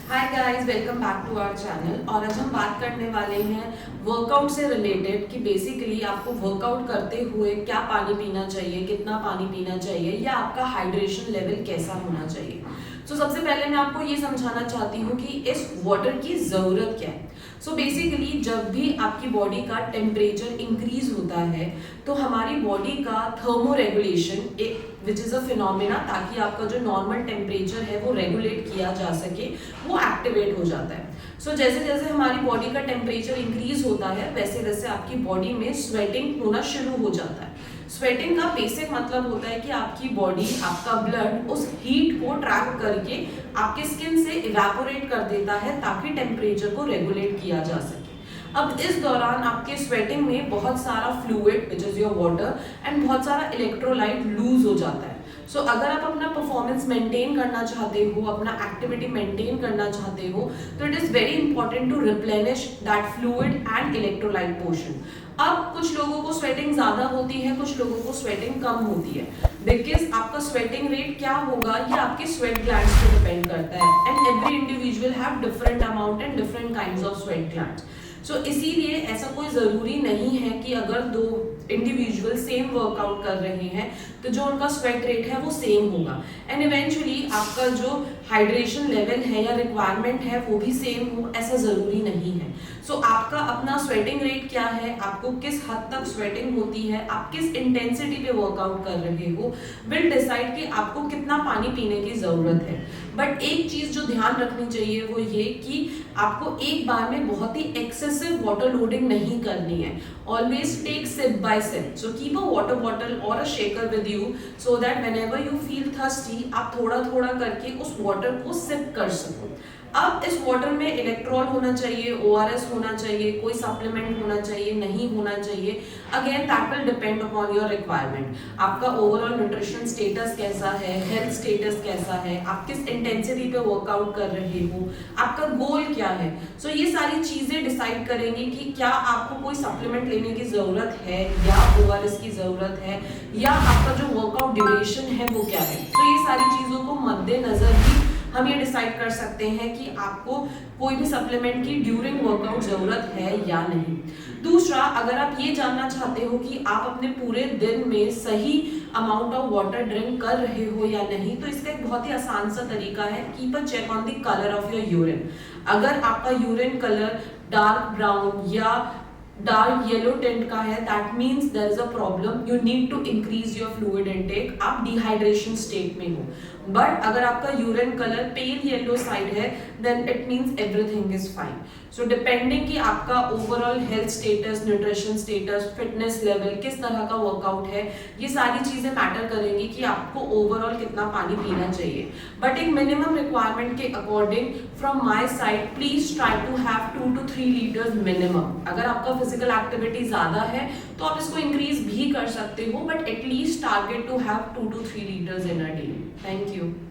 Hi guys, welcome back to our channel. और आज हम बात करने वाले हैं वर्कआउट से रिलेटेड कि बेसिकली आपको वर्कआउट करते हुए क्या पानी पीना चाहिए, कितना पानी पीना चाहिए या आपका हाइड्रेशन लेवल कैसा होना चाहिए। सबसे पहले मैं आपको ये समझाना चाहती हूँ कि इस वाटर की ज़रूरत क्या है। बेसिकली जब भी आपकी बॉडी का टेम्परेचर इंक्रीज होता है तो हमारी बॉडी का thermo regulation which is a phenomena, ताकि आपका जो नॉर्मल टेम्परेचर है वो रेगुलेट किया जा सके, वो एक्टिवेट हो जाता है। जैसे जैसे हमारी बॉडी का टेम्परेचर इंक्रीज होता है वैसे वैसे आपकी बॉडी में स्वेटिंग होना शुरू हो जाता है। स्वेटिंग का बेसिक मतलब होता है कि आपकी बॉडी, आपका ब्लड उस हीट को ट्रैक करके आपके स्किन से इवेपोरेट कर देता है ताकि टेम्परेचर को रेगुलेट किया जा सके। अब इस दौरान आपके स्वेटिंग में बहुत सारा fluid which is your water and बहुत सारा इलेक्ट्रोलाइट लूज हो जाता है। अगर आप अपना परफॉर्मेंस मेंटेन करना चाहते हो, अपना एक्टिविटी मेंटेन करना चाहते हो, तो it is very important to replenish that fluid and electrolyte portion. अब कुछ लोगों को स्वेटिंग ज्यादा होती है, कुछ लोगों को स्वेटिंग कम होती है। बिकॉज आपका स्वेटिंग रेट क्या होगा ये आपके स्वेट ग्लैंड्स पे डिपेंड करता है and every individual have different amount and different kinds of sweat glands. इसीलिए ऐसा कोई ज़रूरी नहीं है कि अगर दो इंडिविजुअल सेम वर्कआउट कर रहे हैं तो जो उनका स्वेट रेट है वो सेम होगा एंड इवेंचुअली आपका जो हाइड्रेशन लेवल है या रिक्वायरमेंट है वो भी सेम हो, ऐसा ज़रूरी नहीं है। आपका अपना स्वेटिंग रेट क्या है, आपको किस हद तक स्वेटिंग होती है, आप किस इंटेंसिटी पे वर्कआउट कर रहे हो, विल डिसाइड कि आपको कितना पानी पीने की ज़रूरत है। बट एक चीज़ जो ध्यान रखनी चाहिए वो ये कि आपको एक बार में बहुत ही एक्सेसिव वाटर लोडिंग नहीं करनी है। Always take sip by sip. Keep a water bottle और a shaker with you so that whenever you feel thirsty आप थोड़ा थोड़ा करके उस वाटर को सिप कर सको। अब इस वाटर में इलेक्ट्रॉल होना चाहिए, ORS होना चाहिए, कोई सप्लीमेंट होना चाहिए, नहीं होना चाहिए, again that will depend upon your requirement. आपका ओवरऑल न्यूट्रिशन स्टेटस कैसा है, हेल्थ स्टेटस कैसा है, आप किस इंटेंसिटी पे वर्कआउट कर रहे हो, आपका गोल क्या है। ये सारी चीजें डिसाइड करेंगे कि क्या आपको कोई सप्लीमेंट लेने की जरूरत है या ORS की जरूरत है या आपका जो वर्कआउट ड्यूरेशन है वो क्या है। ये सारी चीजों को मद्देनजर ही हम ये डिसाइड कर सकते हैं कि आपको कोई भी सप्लीमेंट की ड्यूरिंग वर्कआउट जरूरत है या नहीं। दूसरा, अगर आप ये जानना चाहते हो कि आप अपने पूरे दिन में सही अमाउंट ऑफ वाटर ड्रिंक कर रहे हो या नहीं, तो इसका एक बहुत ही आसान सा तरीका है, keep a check on the colour of your urine. अगर आपका यूरिन कलर डार्क ब्राउन या डार्क येलो टिंट का है, that means there is a problem, you need to increase your fluid intake, आप डिहाइड्रेशन स्टेट में हो। But अगर आपका urine colour pale yellow side है then it means everything is fine. Depending कि आपका overall health status, nutrition status, fitness level, किस तरह का वर्कआउट है, ये सारी चीजें मैटर करेंगी कि आपको ओवरऑल कितना पानी पीना चाहिए। बट एक मिनिमम रिक्वायरमेंट के according from my side please try to have 2 to 3 litres minimum. अगर आपका फिजिकल एक्टिविटी ज्यादा है तो आप इसको इंक्रीज भी कर सकते हो, but at least target to have 2 to 3 litres in a day. Thank you.